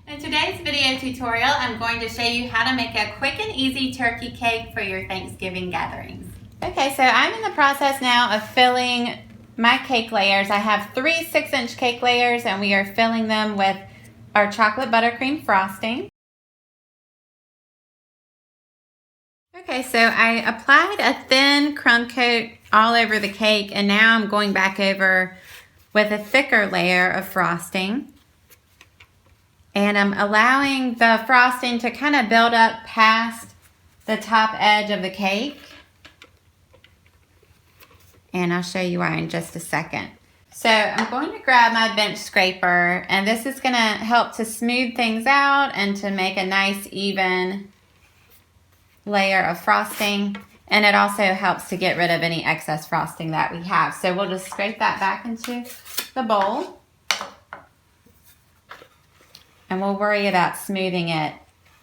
In today's video tutorial, I'm going to show you how to make a quick and easy turkey cake for your Thanksgiving gatherings. Okay, so I'm in the process now of filling my cake layers. I have 3 6-inch cake layers and we are filling them with our chocolate buttercream frosting. Okay, so I applied a thin crumb coat all over the cake and now I'm going back over with a thicker layer of frosting. And I'm allowing the frosting to kind of build up past the top edge of the cake. And I'll show you why in just a second. So I'm going to grab my bench scraper, and this is going to help to smooth things out and to make a nice even layer of frosting. And it also helps to get rid of any excess frosting that we have. So we'll just scrape that back into the bowl. And we'll worry about smoothing it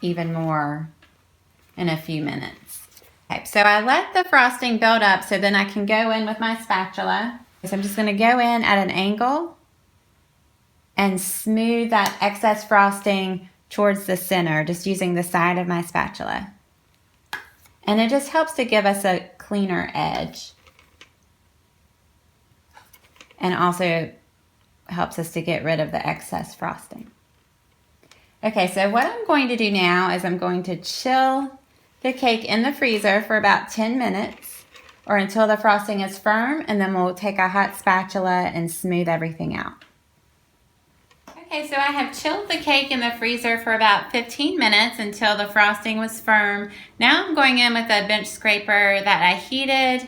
even more in a few minutes. Okay, so I let the frosting build up so then I can go in with my spatula. So I'm just going to go in at an angle and smooth that excess frosting towards the center, just using the side of my spatula. And it just helps to give us a cleaner edge. And also helps us to get rid of the excess frosting. Okay, so what I'm going to do now is I'm going to chill the cake in the freezer for about 10 minutes or until the frosting is firm, and then we'll take a hot spatula and smooth everything out. Okay, so I have chilled the cake in the freezer for about 15 minutes until the frosting was firm. Now I'm going in with a bench scraper that I heated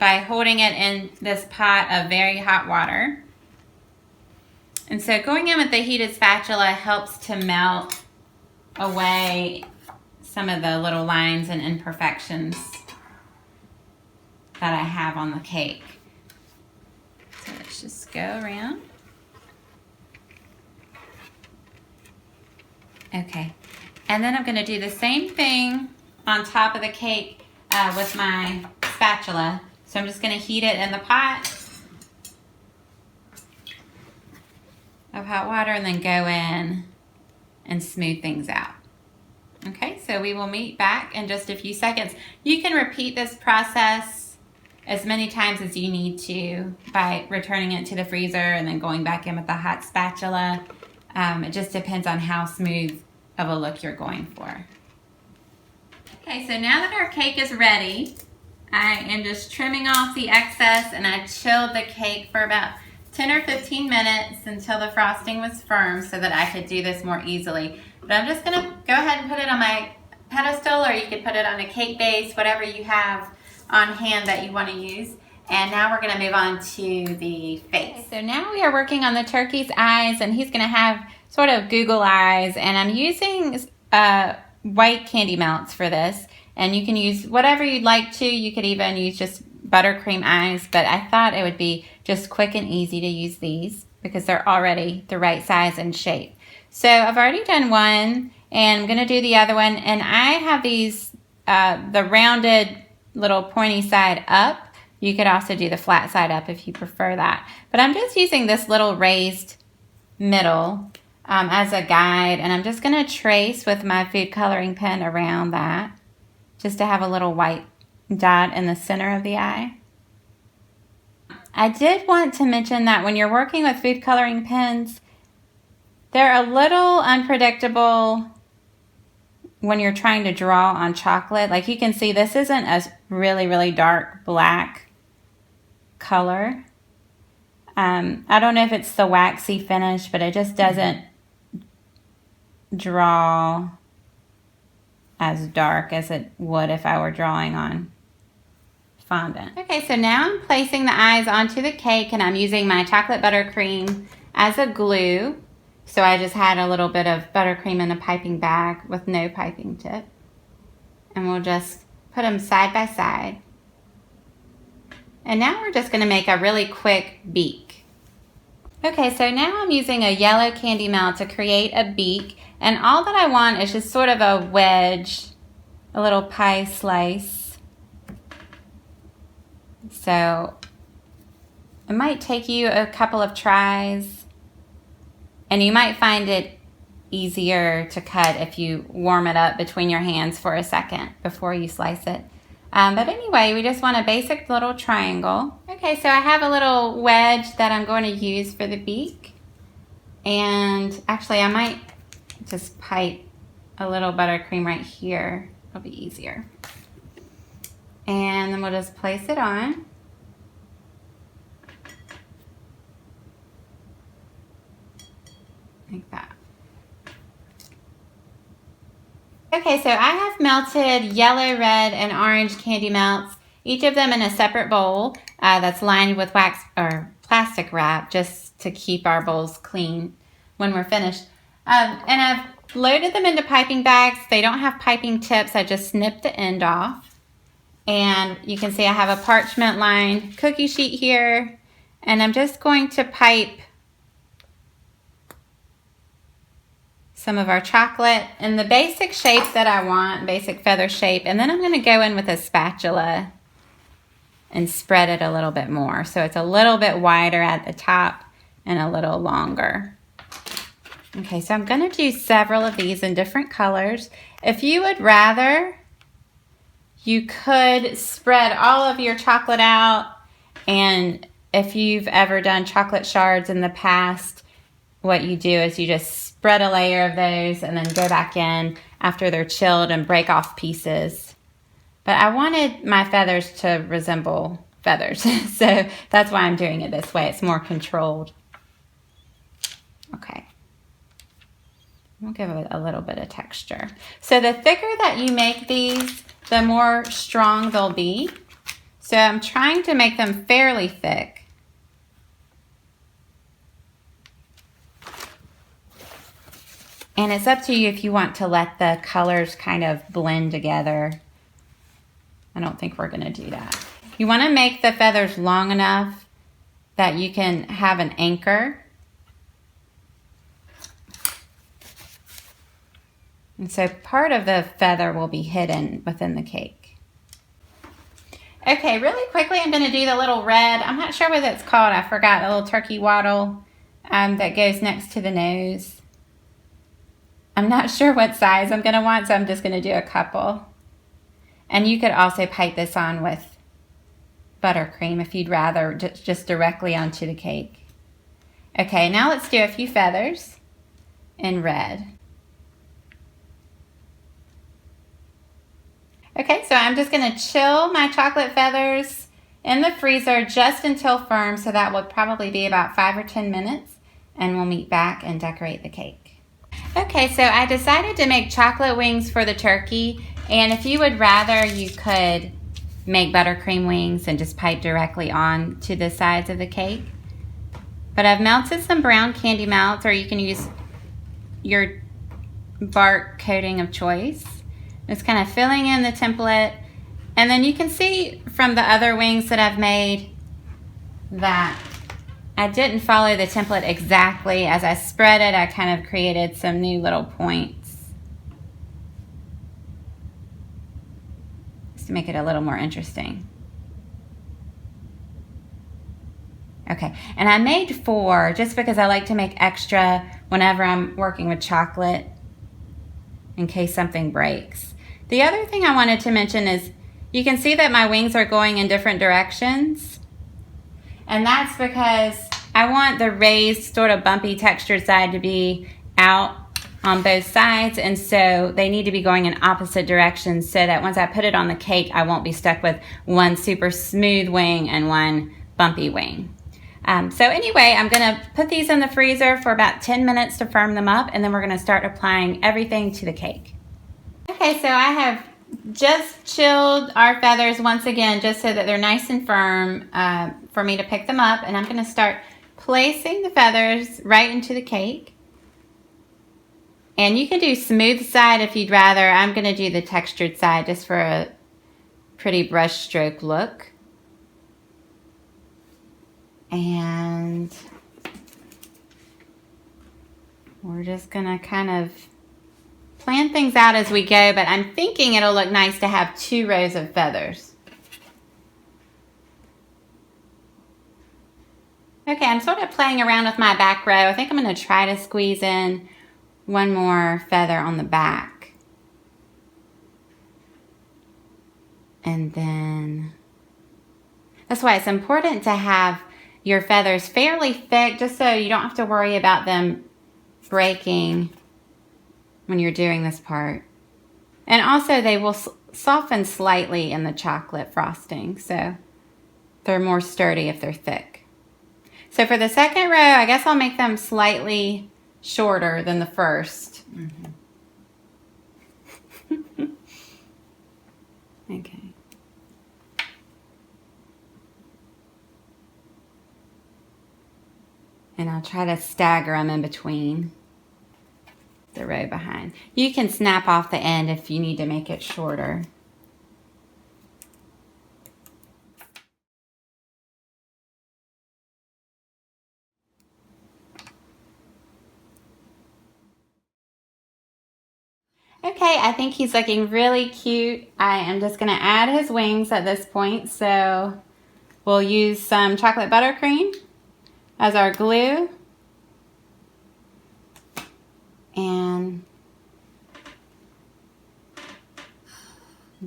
by holding it in this pot of very hot water. And so going in with the heated spatula helps to melt away some of the little lines and imperfections that I have on the cake. So let's just go around. Okay, and then I'm going to do the same thing on top of the cake with my spatula. So I'm just going to heat it in the pot of hot water and then go in and smooth things out. Okay, so we will meet back in just a few seconds. You can repeat this process as many times as you need to by returning it to the freezer and then going back in with the hot spatula. It just depends on how smooth of a look you're going for. Okay, so now that our cake is ready, I am just trimming off the excess, and I chilled the cake for about 10 or 15 minutes until the frosting was firm so that I could do this more easily. But I'm just gonna go ahead and put it on my pedestal, or you could put it on a cake base, whatever you have on hand that you wanna use. And now we're gonna move on to the face. Okay, so now we are working on the turkey's eyes, and he's gonna have sort of Google eyes, and I'm using white candy melts for this. And you can use whatever you'd like to. You could even use just buttercream eyes, but I thought it would be just quick and easy to use these because they're already the right size and shape. So I've already done one, and I'm going to do the other one. And I have these, the rounded little pointy side up. You could also do the flat side up if you prefer that. But I'm just using this little raised middle as a guide, and I'm just going to trace with my food coloring pen around that, just to have a little white dot in the center of the eye. I did want to mention that when you're working with food coloring pens, they're a little unpredictable when you're trying to draw on chocolate. Like you can see, this isn't a really, really dark black color. I don't know if it's the waxy finish, but it just doesn't draw as dark as it would if I were drawing on fondant. Okay, so now I'm placing the eyes onto the cake, and I'm using my chocolate buttercream as a glue. So I just had a little bit of buttercream in a piping bag with no piping tip. And we'll just put them side by side. And now we're just going to make a really quick beak. Okay, so now I'm using a yellow candy melt to create a beak. And all that I want is just sort of a wedge, a little pie slice. So it might take you a couple of tries And you might find it easier to cut if you warm it up between your hands for a second before you slice it. But anyway, we just want a basic little triangle. Okay, so I have a little wedge that I'm going to use for the beak. And actually, I might just pipe a little buttercream right here. It'll be easier. And then we'll just place it on. Like that. Okay, so I have melted yellow, red, and orange candy melts, each of them in a separate bowl that's lined with wax or plastic wrap just to keep our bowls clean when we're finished. And I've loaded them into piping bags. They don't have piping tips. I just snipped the end off. And you can see I have a parchment lined cookie sheet here. And I'm just going to pipe some of our chocolate in the basic shape that I want, basic feather shape. And then I'm going to go in with a spatula and spread it a little bit more. So it's a little bit wider at the top and a little longer. Okay, so I'm going to do several of these in different colors. If you would rather, you could spread all of your chocolate out. And if you've ever done chocolate shards in the past, what you do is you just spread a layer of those and then go back in after they're chilled and break off pieces. But I wanted my feathers to resemble feathers, so that's why I'm doing it this way. It's more controlled. Okay. We'll give it a little bit of texture. So the thicker that you make these, the more strong they'll be. So I'm trying to make them fairly thick. And it's up to you if you want to let the colors kind of blend together. I don't think we're going to do that. You want to make the feathers long enough that you can have an anchor. And so part of the feather will be hidden within the cake. Okay, really quickly I'm going to do the little red. I'm not sure what it's called. I forgot, the little turkey waddle that goes next to the nose. I'm not sure what size I'm going to want, so I'm just going to do a couple. And you could also pipe this on with buttercream if you'd rather, just directly onto the cake. Okay, now let's do a few feathers in red. Okay, so I'm just going to chill my chocolate feathers in the freezer just until firm, so that will probably be about 5 or 10 minutes, and we'll meet back and decorate the cake. Okay, so I decided to make chocolate wings for the turkey, and if you would rather, you could make buttercream wings and just pipe directly on to the sides of the cake. But I've melted some brown candy melts, or you can use your bark coating of choice. Just kind of filling in the template, and then you can see from the other wings that I've made that I didn't follow the template exactly. As I spread it, I kind of created some new little points just to make it a little more interesting. Okay, and I made 4 just because I like to make extra whenever I'm working with chocolate in case something breaks. The other thing I wanted to mention is you can see that my wings are going in different directions. And that's because I want the raised sort of bumpy textured side to be out on both sides. And so they need to be going in opposite directions so that once I put it on the cake, I won't be stuck with one super smooth wing and one bumpy wing. So anyway, I'm going to put these in the freezer for about 10 minutes to firm them up. And then we're going to start applying everything to the cake. Okay, so I have just chilled our feathers once again, just so that they're nice and firm for me to pick them up. And I'm going to start placing the feathers right into the cake. And you can do smooth side if you'd rather. I'm going to do the textured side just for a pretty brush stroke look. And we're just going to kind of plan things out as we go, but I'm thinking it'll look nice to have 2 rows of feathers. Okay, Okay, I'm sort of playing around with my back row. I think I'm going to try to squeeze in one more feather on the back. And then, that's why it's important to have your feathers fairly thick, just so you don't have to worry about them breaking when you're doing this part. And also they will soften slightly in the chocolate frosting, so they're more sturdy if they're thick. So for the second row, I guess I'll make them slightly shorter than the first. Okay. And I'll try to stagger them in between the row behind. You can snap off the end if you need to make it shorter. Okay, I think he's looking really cute. I am just going to add his wings at this point. So we'll use some chocolate buttercream as our glue. And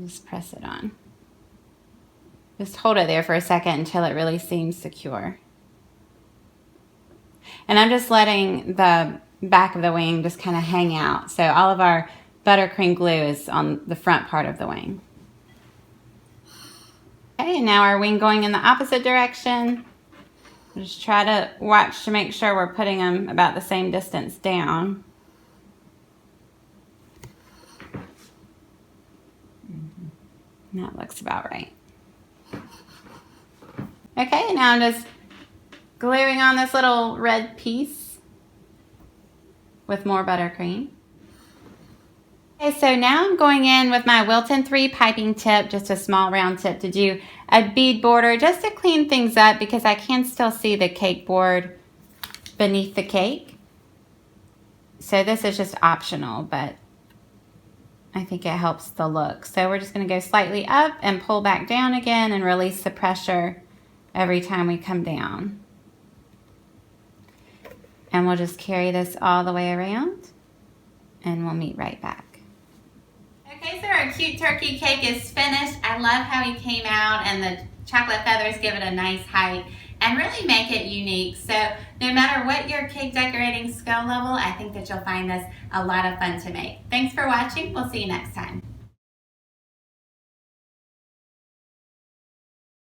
just press it on. Just hold it there for a second until it really seems secure. And I'm just letting the back of the wing just kind of hang out. So all of our buttercream glue is on the front part of the wing. Okay, and now our wing going in the opposite direction. Just try to watch to make sure we're putting them about the same distance down. That looks about right. Okay, now I'm just gluing on this little red piece with more buttercream. Okay, so now I'm going in with my Wilton 3 piping tip, just a small round tip, to do a bead border just to clean things up because I can still see the cake board beneath the cake. So this is just optional, but I think it helps the look. So we're just going to go slightly up and pull back down again and release the pressure every time we come down. And we'll just carry this all the way around and we'll meet right back. Okay, so our cute turkey cake is finished. I love how he came out and the chocolate feathers give it a nice height and really make it unique. So no matter what your cake decorating skill level, I think that you'll find this a lot of fun to make. Thanks for watching. We'll see you next time.